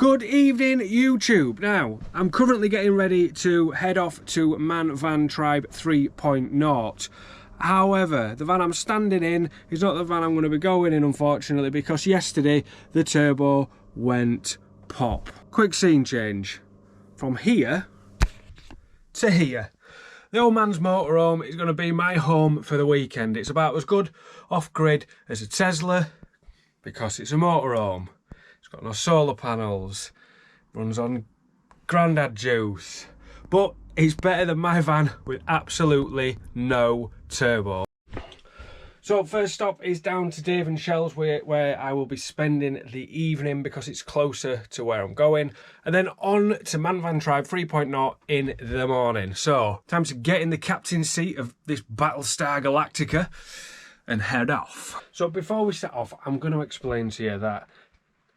Good evening, YouTube. Now, I'm currently getting ready to head off to Man Van Tribe 3.0. However, the van I'm standing in is not the van I'm going to be going in, unfortunately, because yesterday the turbo went pop. Quick scene change. From here to here. The old man's motorhome is going to be my home for the weekend. It's about as good off-grid as a Tesla because it's a motorhome. It's got no solar panels, runs on grandad juice, but it's better than my van with absolutely no turbo. So first stop is down to Dave and Shell's where I will be spending the evening because it's closer to where I'm going, and then on to Man Van Tribe 3.0 in the morning. So time to get in the captain's seat of this Battlestar Galactica and head off. So before we set off, I'm going to explain to you that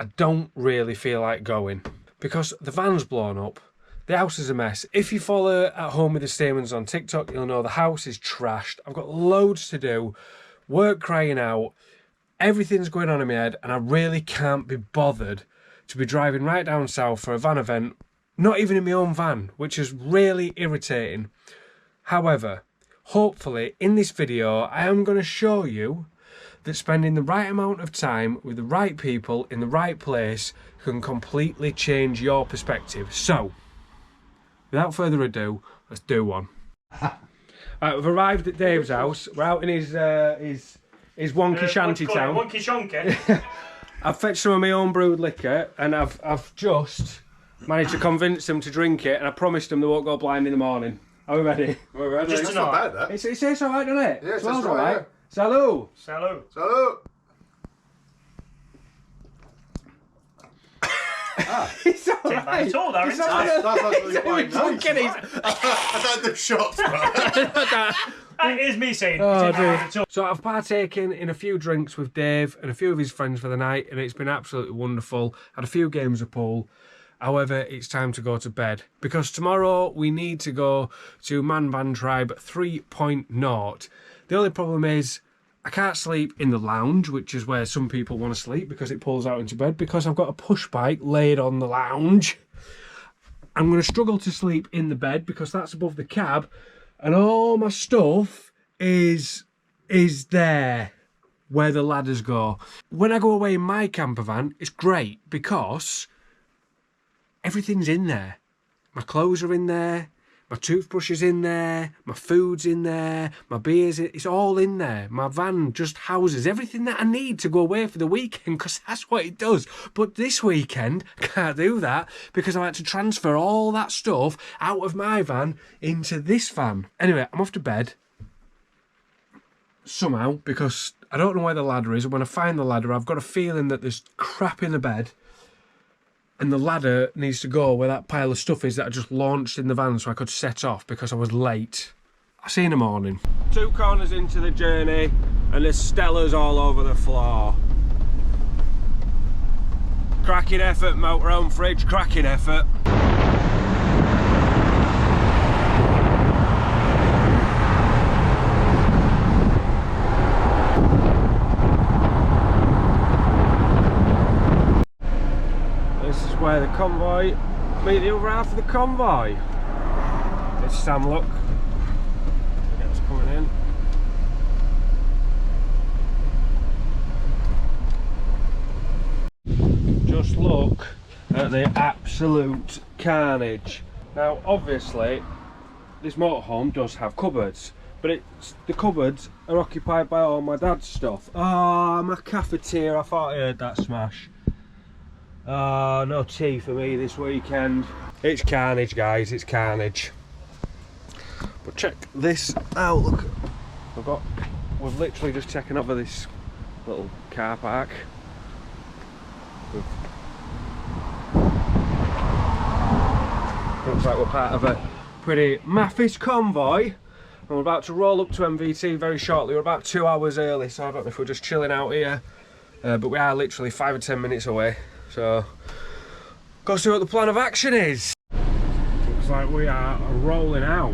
I don't really feel like going because the van's blown up. The house is a mess. If you follow At Home with the Stamens on TikTok, you'll know the house is trashed. I've got loads to do, work crying out, everything's going on in my head, and I really can't be bothered to be driving right down south for a van event, not even in my own van, which is really irritating. However, hopefully in this video, I am going to show you that spending the right amount of time with the right people in the right place can completely change your perspective. So, without further ado, let's do one. Right, we've arrived at Dave's house. We're out in his wonky shanty town. Wonky shonky. I've fetched some of my own brewed liquor, and I've just managed to convince them to drink it, and I promised them they won't go blind in the morning. Are we ready? We're ready. Just That's tonight. not bad, that. It tastes alright, doesn't it? Yeah, it smells tastes right, alright. yeah. Salut! Salut. Salut! It's Take alright. that at all, Darren. That's actually It's quite nice. I don't do shots, bro. That is me saying. Oh, take that at all. So I've partaken in a few drinks with Dave and a few of his friends for the night, and it's been absolutely wonderful. Had a few games of pool. However, it's time to go to bed because tomorrow we need to go to Man Van Tribe 3.0. The only problem is I can't sleep in the lounge, which is where some people want to sleep because it pulls out into bed, because I've got a push bike laid on the lounge. I'm going to struggle to sleep in the bed because that's above the cab, and all my stuff is there where the ladders go. When I go away in my camper van, it's great because everything's in there. My clothes are in there, my toothbrush is in there, my food's in there, my beer's it's all in there. My van just houses everything that I need to go away for the weekend because that's what it does. But this weekend, I can't do that because I had to transfer all that stuff out of my van into this van. Anyway, I'm off to bed somehow because I don't know where the ladder is. And when I find the ladder, I've got a feeling that there's crap in the bed. And the ladder needs to go where that pile of stuff is that I just launched in the van so I could set off because I was late. I'll see you in the morning. 2 corners into the journey and there's Stellas all over the floor. Cracking effort, motorhome fridge, cracking effort. Where the convoy meet the other half of the convoy. There's Sam, look. It's coming in. Just look at the absolute carnage. Now, obviously, this motorhome does have cupboards, but the cupboards are occupied by all my dad's stuff. Oh, my cafetiere, I thought I heard that smash. Oh, no tea for me this weekend. It's carnage, guys, it's carnage. But check this out, look. We've literally just taken over this little car park. Looks like we're part of a pretty maffist convoy. And we're about to roll up to MVT very shortly. We're about 2 hours early, so I don't know if we're just chilling out here. But we are literally 5 or 10 minutes away. So, go see what the plan of action is. Looks like we are rolling out.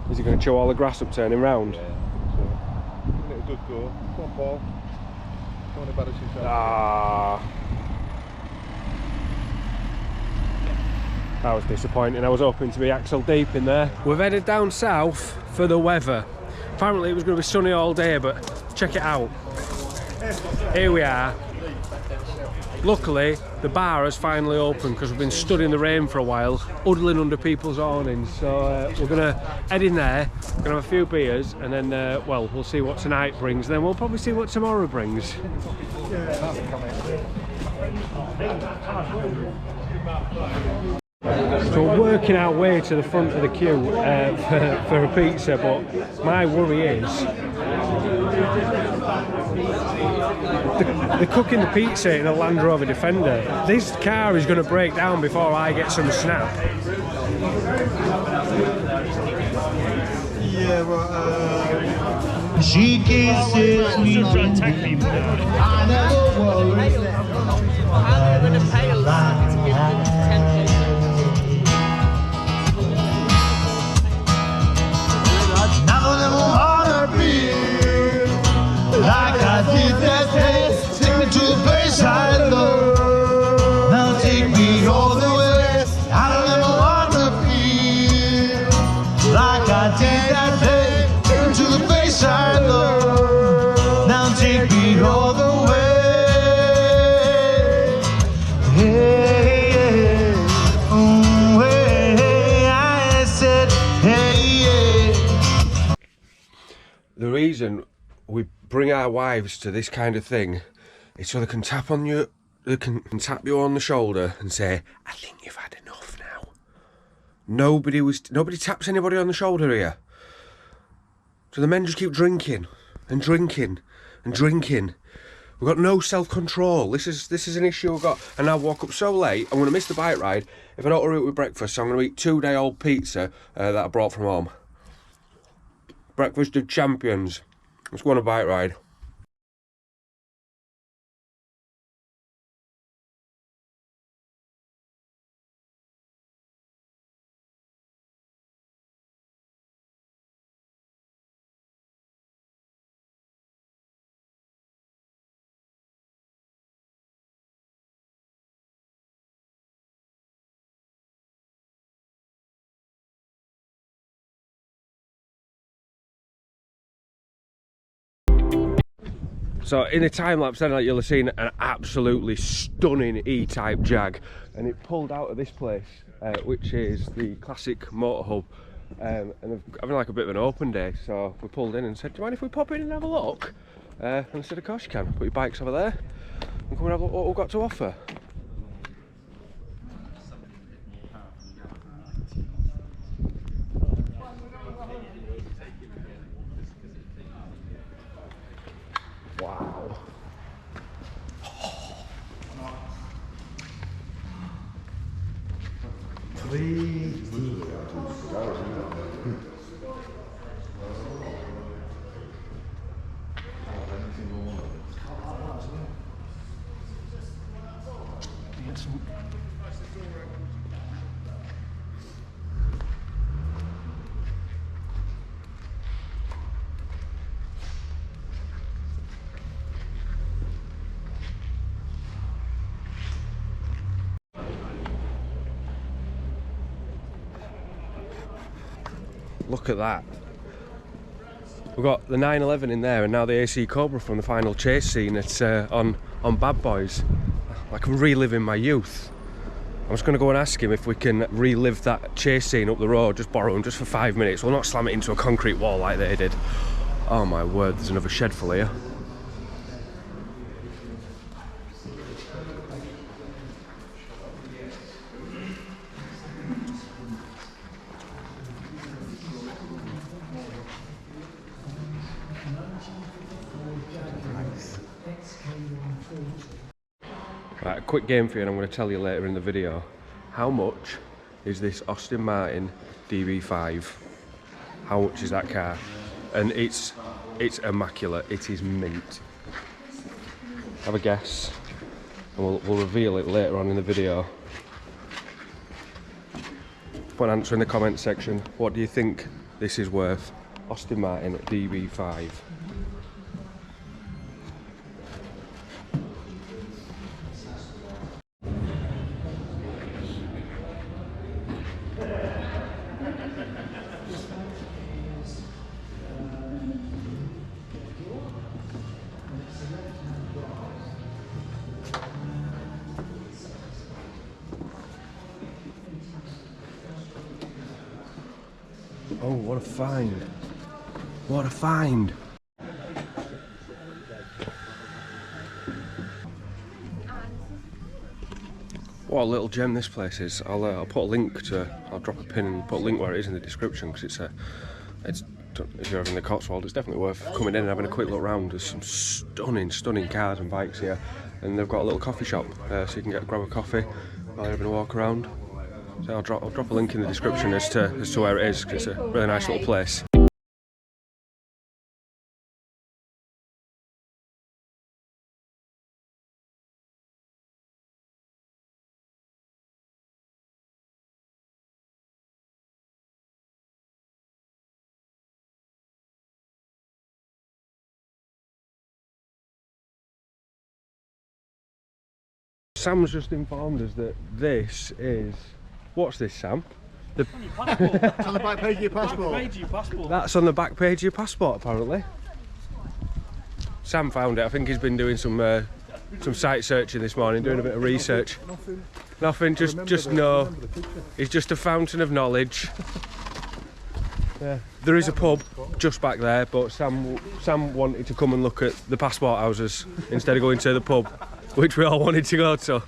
Is he going to chew all the grass up turning round? Yeah. So, give it a good go. Come on, Paul. Don't embarrass yourself. Ah. That was disappointing. I was hoping to be axle deep in there. We've headed down south for the weather. Apparently it was going to be sunny all day, but check it out. Here we are. Luckily, the bar has finally opened because we've been stood in the rain for a while, huddling under people's awnings. So we're going to head in there, we're going to have a few beers, and then, well, we'll see what tonight brings. Then we'll probably see what tomorrow brings. So we're working our way to the front of the queue for a pizza, but my worry is they're cooking the pizza in a Land Rover Defender. This car is going to break down before I get some snap. Yeah, well, she kisses me. I never worry. How are you going to pay us to give them 10 Now I never wanna be like I did that day. Take me to the place I love. Now take me all the way. I don't ever wanna be like I did that day. Take me to the place I love. Now take me all the way. Hey, yeah. Hey, I said, hey, yeah. The reason we bring our wives to this kind of thing is so they can tap on you, they can tap you on the shoulder and say, I think you've had enough now. Nobody taps anybody on the shoulder here. So the men just keep drinking and drinking and drinking. We've got no self-control. This is an issue we've got. And I woke up so late, I'm going to miss the bike ride if I don't hurry up with breakfast. So I'm going to eat 2-day-old pizza that I brought from home. Breakfast of champions. Let's go on a bike ride. So in the time lapse then, like, you'll have seen an absolutely stunning E-Type Jag, and it pulled out of this place, which is the classic motor hub, and they're having like a bit of an open day, so we pulled in and said, do you mind if we pop in and have a look? And I said, of course you can, put your bikes over there and come and have a look what we've got to offer. Wow. Look at that. We've got the 911 in there and now the AC Cobra from the final chase scene. It's on Bad Boys. Like I'm reliving my youth. I'm just going to go and ask him if we can relive that chase scene up the road, just borrow him just for 5 minutes. We'll not slam it into a concrete wall like they did. Oh my word, there's another shed full here. Right, a quick game for you, and I'm going to tell you later in the video. How much is this Aston Martin DB5? How much is that car? And it's immaculate. It is mint. Have a guess, and we'll reveal it later on in the video. Put an answer in the comment section. What do you think this is worth. Austin Martin at DB5. Oh, what a find. What a find. What a little gem this place is. I'll put a link to, I'll drop a pin and put a link where it is in the description, because it's if you're ever in the Cotswolds, it's definitely worth coming in and having a quick look around. There's some stunning cars and bikes here, and they've got a little coffee shop, so you can grab a coffee while you're having a walk around. So I'll drop a link in the description as to where it is, because it's a really nice little place. Sam's just informed us that this is... What's this, Sam? It's on the back page of your passport. That's on the back page of your passport, apparently. Sam found it. I think he's been doing some site searching this morning, doing a bit of research. Nothing. Just no. He's just a fountain of knowledge. Yeah. There is a pub just back there, but Sam wanted to come and look at the passport houses instead of going to the pub, which we all wanted to go to.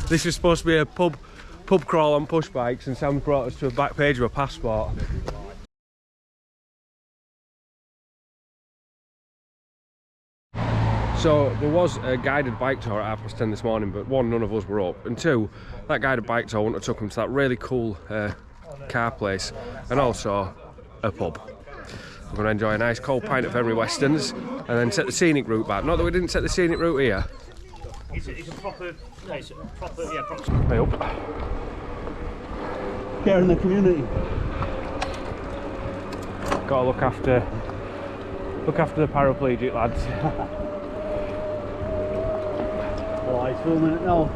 This is supposed to be a pub crawl on push bikes, and Sam brought us to a back page of a passport. So there was a guided bike tour at 10:30 this morning, but one, none of us were up, and two, that guided bike tour wouldn't have took him to that really cool car place, and also a pub. We're going to enjoy a nice cold pint of Henry Weston's and then take the scenic route back. Not that we didn't take the scenic route here. It's a proper, yeah, proper. Hey up. Care in the community. Got to look after the paraplegic lads. Oh, he's filming it now.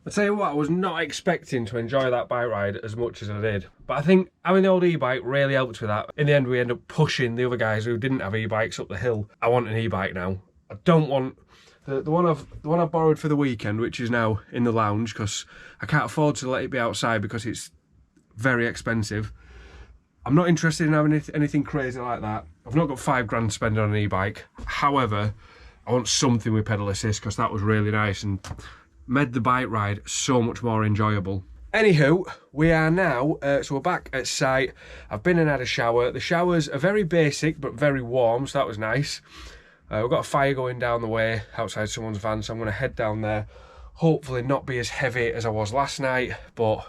I tell you what, I was not expecting to enjoy that bike ride as much as I did, but I think having the old e-bike really helped with that. In the end, we ended up pushing the other guys who didn't have e-bikes up the hill. I want an e-bike now. I don't want the one I've borrowed for the weekend, which is now in the lounge because I can't afford to let it be outside because it's very expensive. I'm not interested in having anything crazy like that. I've not got £5 to spend on an e-bike. However, I want something with pedal assist because that was really nice and made the bike ride so much more enjoyable. Anywho, we are now, so we're back at site. I've been and had a shower. The showers are very basic but very warm, so that was nice. We've got a fire going down the way outside someone's van, so I'm going to head down there. Hopefully not be as heavy as I was last night, but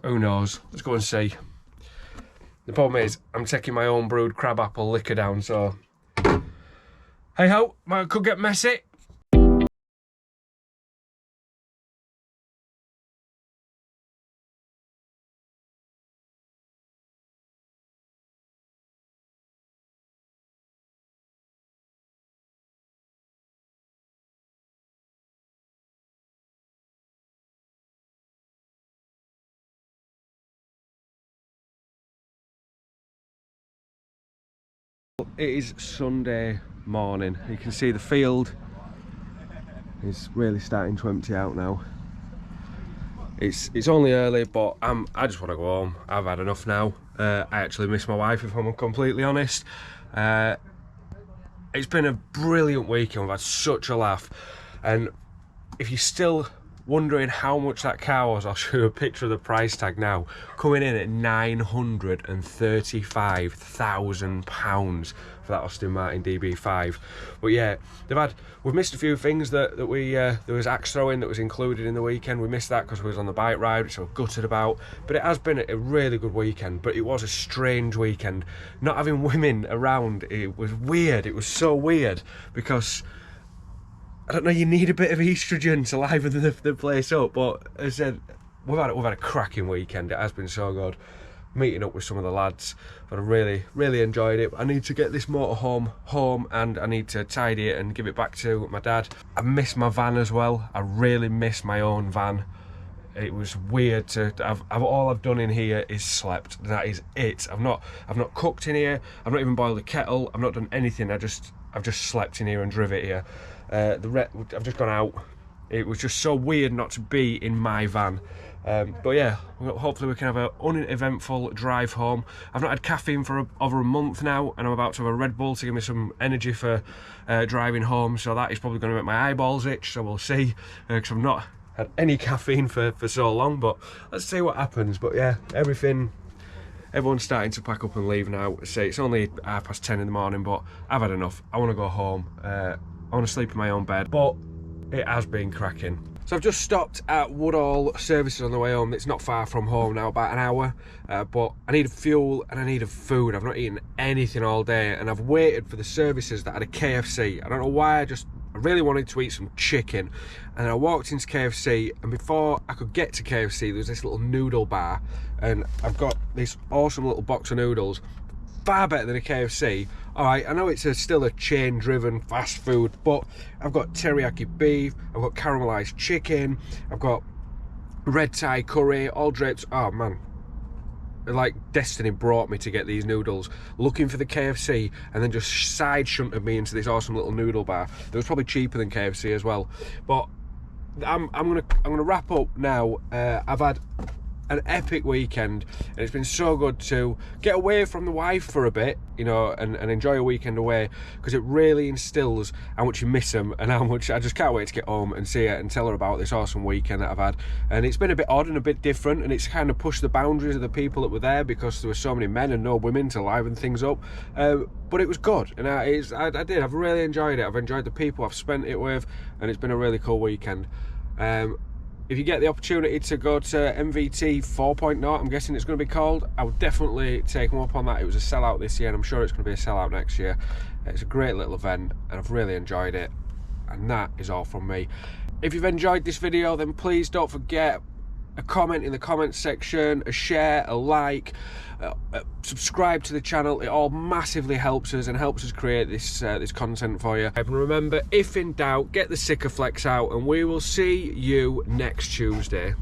who knows? Let's go and see. The problem is, I'm taking my own brewed crabapple liquor down, so hey ho, could get messy. It is Sunday morning. You can see the field is really starting to empty out now. It's only early, but I just want to go home. I've had enough now. I actually miss my wife, if I'm completely honest. It's been a brilliant weekend. We've had such a laugh, and if you're still wondering how much that car was, I'll show you a picture of the price tag now. Coming in at £935,000 for that Aston Martin DB5. But yeah, we've missed a few things that there was axe throwing that was included in the weekend. We missed that because we was on the bike ride, which I was gutted about. But it has been a really good weekend, but it was a strange weekend. Not having women around, it was weird. It was so weird because, I don't know, you need a bit of estrogen to liven the place up. But as I said, we've had a cracking weekend. It has been so good. Meeting up with some of the lads, but I really enjoyed it. I need to get this motorhome home, and I need to tidy it and give it back to my dad. I miss my van as well. I really miss my own van. It was weird to all I've done in here is slept. That is it. I've not cooked in here. I've not even boiled a kettle. I've not done anything. I've just slept in here and driven it here. I've just gone out. It was just so weird not to be in my van. But yeah, hopefully we can have an uneventful drive home. I've not had caffeine for over a month now, and I'm about to have a Red Bull to give me some energy for driving home, so that is probably going to make my eyeballs itch, so we'll see, because I've not had any caffeine for so long. But let's see what happens. But yeah, everyone's starting to pack up and leave now. Say it's only 10:30 in the morning, but I've had enough. I want to go home. I want to sleep in my own bed, but it has been cracking. So I've just stopped at Woodall Services on the way home. It's not far from home now, about an hour, but I needed fuel and I needed food. I've not eaten anything all day, and I've waited for the services that had a KFC. I don't know why, I really wanted to eat some chicken, and I walked into KFC, and before I could get to KFC, there was this little noodle bar, and I've got this awesome little box of noodles, far better than a KFC. All right, I know it's still a chain-driven fast food, but I've got teriyaki beef, I've got caramelized chicken, I've got red Thai curry, all draped. Oh man, like destiny brought me to get these noodles, looking for the KFC, and then just side shunted me into this awesome little noodle bar that was probably cheaper than KFC as well. But I'm gonna wrap up now. I've had an epic weekend, and it's been so good to get away from the wife for a bit, you know, and enjoy a weekend away, because it really instills how much you miss them and how much I just can't wait to get home and see her and tell her about this awesome weekend that I've had. And it's been a bit odd and a bit different, and it's kind of pushed the boundaries of the people that were there, because there were so many men and no women to liven things up. But it was good, and I've really enjoyed it. I've enjoyed the people I've spent it with, and it's been a really cool weekend. If you get the opportunity to go to MVT 4.0, I'm guessing it's going to be called, I would definitely take them up on that. It was a sellout this year, and I'm sure it's going to be a sellout next year. It's a great little event, and I've really enjoyed it. And that is all from me. If you've enjoyed this video, then please don't forget a comment in the comments section, a share, a like, subscribe to the channel. It all massively helps us and helps us create this content for you. And remember, if in doubt, get the Sikaflex out, and we will see you next Tuesday.